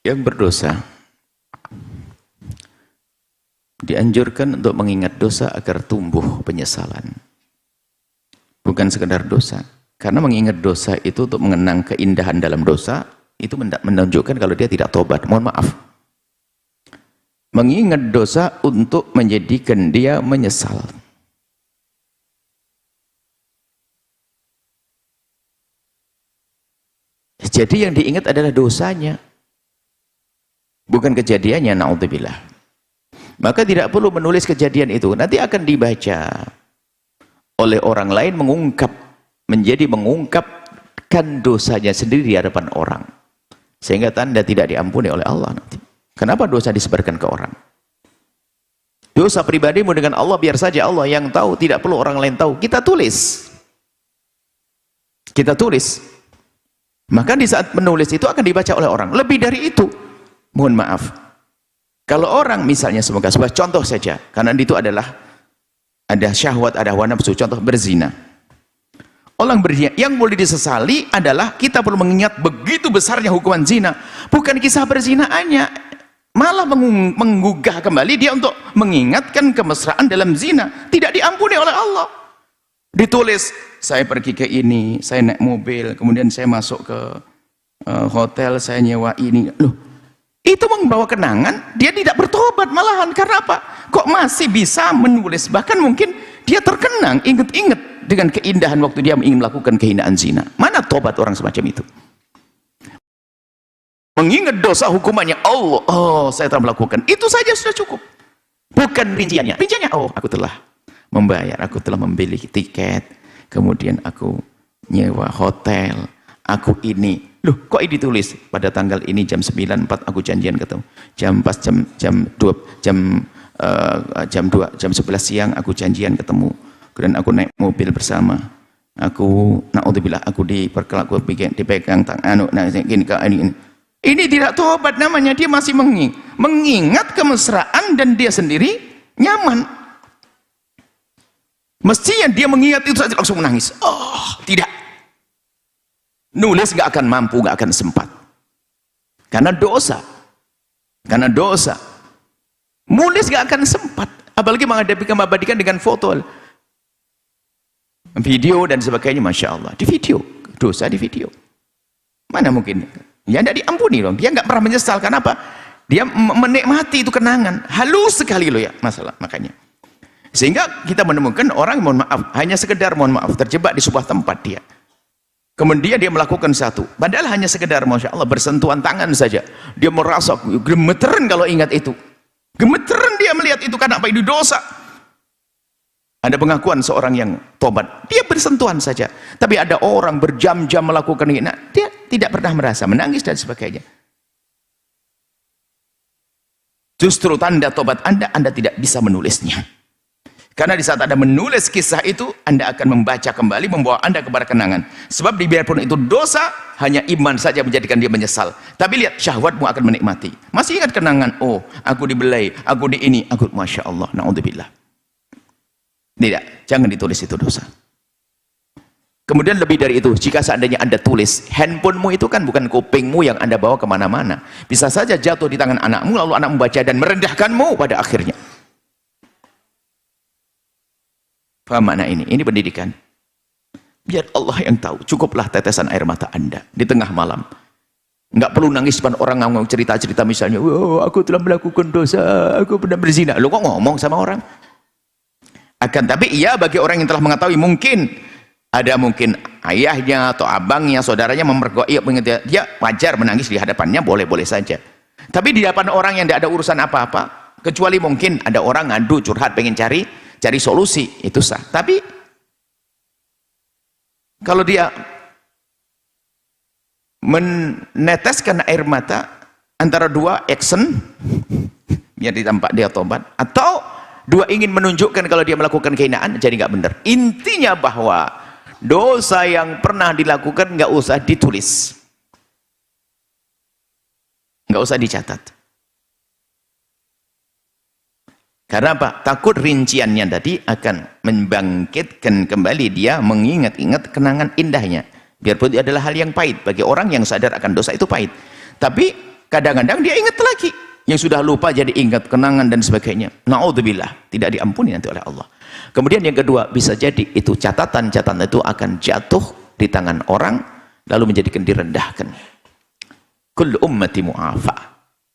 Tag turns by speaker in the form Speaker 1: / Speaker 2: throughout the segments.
Speaker 1: Yang berdosa dianjurkan untuk mengingat dosa agar tumbuh penyesalan. Bukan sekedar dosa. Karena mengingat dosa itu untuk mengenang keindahan dalam dosa, itu menunjukkan kalau dia tidak tobat. Mohon maaf. Mengingat dosa untuk menjadikan dia menyesal. Jadi yang diingat adalah dosanya, bukan kejadiannya, na'udzubillah. Maka tidak perlu menulis kejadian itu, nanti akan dibaca oleh orang lain, mengungkapkan dosanya sendiri di hadapan orang, sehingga tanda tidak diampuni oleh Allah nanti. Kenapa dosa disebarkan ke orang? Dosa pribadimu dengan Allah biar saja Allah yang tahu, tidak perlu orang lain tahu. Kita tulis, maka di saat menulis itu akan dibaca oleh orang. Lebih dari itu, mohon maaf, kalau orang misalnya, semoga sebuah contoh saja, karena itu adalah ada syahwat, ada hawa nafsu, contoh berzina. Orang berzina yang boleh disesali adalah kita perlu mengingat begitu besarnya hukuman zina, bukan kisah berzinaannya, malah menggugah kembali dia untuk mengingatkan kemesraan dalam zina, tidak diampuni oleh Allah. Ditulis, saya pergi ke ini, saya naik mobil, kemudian saya masuk ke hotel, saya nyewa ini. Loh, itu membawa kenangan, dia tidak bertobat malahan. Karena apa? Kok masih bisa menulis? Bahkan mungkin dia terkenang, ingat-ingat dengan keindahan waktu dia ingin melakukan kehinaan zina. Mana tobat orang semacam itu? Mengingat dosa hukumannya Allah, oh saya telah melakukan, itu saja sudah cukup. Bukan rinciannya, oh aku telah membayar, aku telah membeli tiket, kemudian aku nyewa hotel, aku ini. Loh, kok ini ditulis pada tanggal ini jam 9.04 aku janjian ketemu. Jam 11 siang aku janjian ketemu. Kemudian aku naik mobil bersama. Aku naudzubillah, aku dipegang tangan ini. Ini tidak tobat namanya, dia masih mengingat kemesraan dan dia sendiri nyaman. Mestinya dia mengingat itu saja langsung menangis. Oh, tidak. Nulis nggak akan mampu, nggak akan sempat. Karena dosa. Nulis nggak akan sempat. Apalagi mengabadikan dengan foto, video dan sebagainya, masya Allah. Di video, dosa di video. Mana mungkin? Ya tidak diampuni loh. Dia nggak pernah menyesal. Kenapa? Dia menikmati itu kenangan. Halus sekali loh ya masalah makanya. Sehingga kita menemukan orang, mohon maaf, hanya sekedar mohon maaf, terjebak di sebuah tempat dia. Kemudian dia melakukan satu, padahal hanya sekedar, masya Allah, bersentuhan tangan saja. Dia merasa gemeteran kalau ingat itu. Gemeteran dia melihat itu, karena apa? Itu dosa. Ada pengakuan seorang yang tobat, dia bersentuhan saja. Tapi ada orang berjam-jam melakukan ini, nah, dia tidak pernah merasa, menangis dan sebagainya. Justru tanda tobat Anda tidak bisa menulisnya. Karena di saat Anda menulis kisah itu, Anda akan membaca kembali, membawa Anda kepada kenangan. Sebab biarpun itu dosa, hanya iman saja menjadikan dia menyesal. Tapi lihat, syahwatmu akan menikmati. Masih ingat kenangan, oh, aku dibelai, aku di ini, aku, masya Allah, na'udzubillah. Tidak, jangan ditulis itu dosa. Kemudian lebih dari itu, jika seandainya Anda tulis, handphonemu itu kan bukan kupingmu yang Anda bawa kemana-mana. Bisa saja jatuh di tangan anakmu, lalu anak membaca dan merendahkanmu pada akhirnya. Paham makna ini? Ini pendidikan. Biar Allah yang tahu. Cukuplah tetesan air mata Anda di tengah malam. Enggak perlu nangis depan orang ngomong cerita-cerita misalnya, oh, aku telah melakukan dosa, aku pernah berzina. Lu kok ngomong sama orang? Akan tapi iya, bagi orang yang telah mengetahui, mungkin ada mungkin ayahnya atau abangnya, saudaranya mempergok, dia wajar menangis di hadapannya, boleh-boleh saja. Tapi di hadapan orang yang tidak ada urusan apa-apa, kecuali mungkin ada orang ngadu, curhat, pengen cari solusi, itu sah. Tapi kalau dia meneteskan air mata antara dua action, biar ditampak dia tobat, atau dua ingin menunjukkan kalau dia melakukan kehinaan, jadi nggak benar. Intinya bahwa dosa yang pernah dilakukan nggak usah ditulis, nggak usah dicatat. Karena apa? Takut rinciannya tadi akan membangkitkan kembali dia mengingat-ingat kenangan indahnya. Biarpun itu adalah hal yang pahit bagi orang yang sadar akan dosa itu pahit. Tapi kadang-kadang dia ingat lagi. Yang sudah lupa jadi ingat, kenangan dan sebagainya. Na'udzubillah, tidak diampuni nanti oleh Allah. Kemudian yang kedua, bisa jadi itu catatan-catatan itu akan jatuh di tangan orang, lalu menjadikan direndahkan. Kullu ummati mu'afa.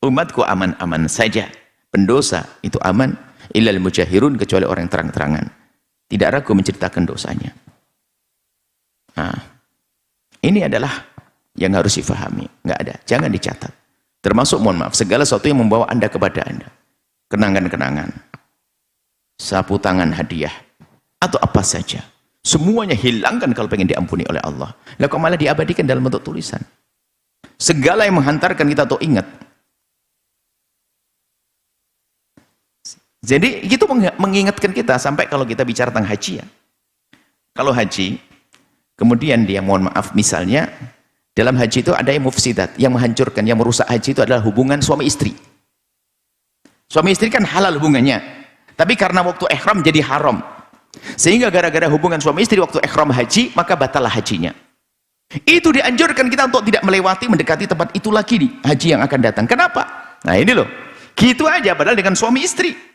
Speaker 1: Umatku aman-aman saja. Pendosa itu aman, illal mujahirun, kecuali orang yang terang-terangan. Tidak ragu menceritakan dosanya. Nah, ini adalah yang harus difahami. Enggak ada, jangan dicatat. Termasuk, mohon maaf, segala sesuatu yang membawa Anda kepada Anda. Kenangan-kenangan, sapu tangan hadiah, atau apa saja. Semuanya hilangkan kalau pengen diampuni oleh Allah. Lah kok malah diabadikan dalam bentuk tulisan. Segala yang menghantarkan kita untuk ingat. Jadi itu mengingatkan kita sampai kalau kita bicara tentang haji ya. Kalau haji, kemudian dia mohon maaf misalnya, dalam haji itu ada yang mufsidat, yang menghancurkan, yang merusak haji itu adalah hubungan suami istri. Suami istri kan halal hubungannya, tapi karena waktu ihram jadi haram. Sehingga gara-gara hubungan suami istri waktu ihram haji, maka batallah hajinya. Itu dianjurkan kita untuk tidak melewati, mendekati tempat itu lagi di haji yang akan datang. Kenapa? Nah ini loh, gitu aja padahal dengan suami istri.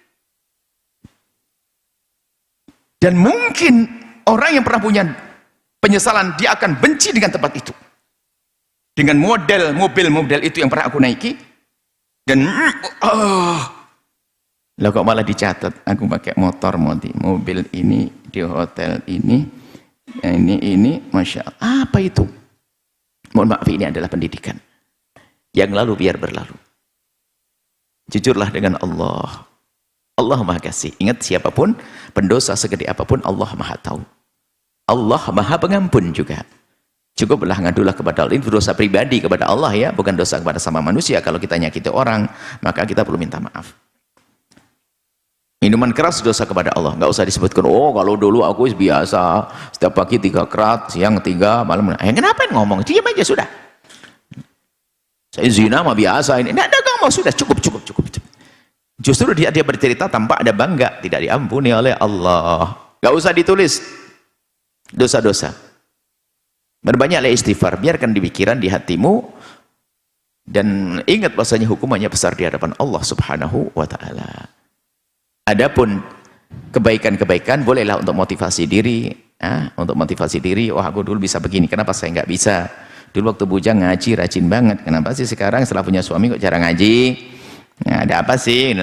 Speaker 1: Dan mungkin orang yang pernah punya penyesalan, dia akan benci dengan tempat itu. Dengan model mobil itu yang pernah aku naiki, dan lah kok malah dicatat aku pakai mobil ini di hotel ini masya Allah. Apa itu? Mohon maaf, ini adalah pendidikan yang lalu biar berlalu. Jujurlah dengan Allah. Allah Maha Kasih. Ingat, siapapun pendosa segede apapun, Allah Maha tahu. Allah Maha Pengampun juga. Cukuplah ngadulah kepada Allah. Ini dosa pribadi kepada Allah ya, bukan dosa kepada sama manusia. Kalau kita nyakiti orang, maka kita perlu minta maaf. Minuman keras dosa kepada Allah, nggak usah disebutkan. Oh, kalau dulu aku biasa setiap pagi 3 kerat, siang 3, malam. Kenapa ngomong? Diam aja sudah. Saya zina mah biasa ini. Nggak ada ngomong, sudah cukup. Justru dia bercerita tanpa ada bangga, tidak diampuni oleh Allah. Nggak usah ditulis dosa-dosa. Berbanyaklah istighfar, biarkan di pikiran, di hatimu, dan ingat bahasanya hukumannya besar di hadapan Allah Subhanahu wa ta'ala. Adapun kebaikan-kebaikan bolehlah untuk motivasi diri, wah aku dulu bisa begini, kenapa saya nggak bisa? Dulu waktu bujang ngaji rajin banget, kenapa sih sekarang setelah punya suami kok jarang ngaji? Nah, ada apa sih?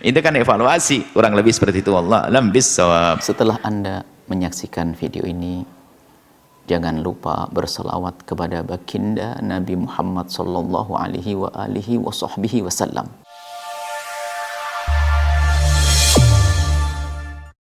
Speaker 1: Itu kan evaluasi, kurang lebih seperti itu. Wallahu a'lam bissawab. Setelah Anda menyaksikan video ini, jangan lupa berselawat kepada baginda Nabi Muhammad sallallahu alaihi wa alihi wa sahbihi wasallam.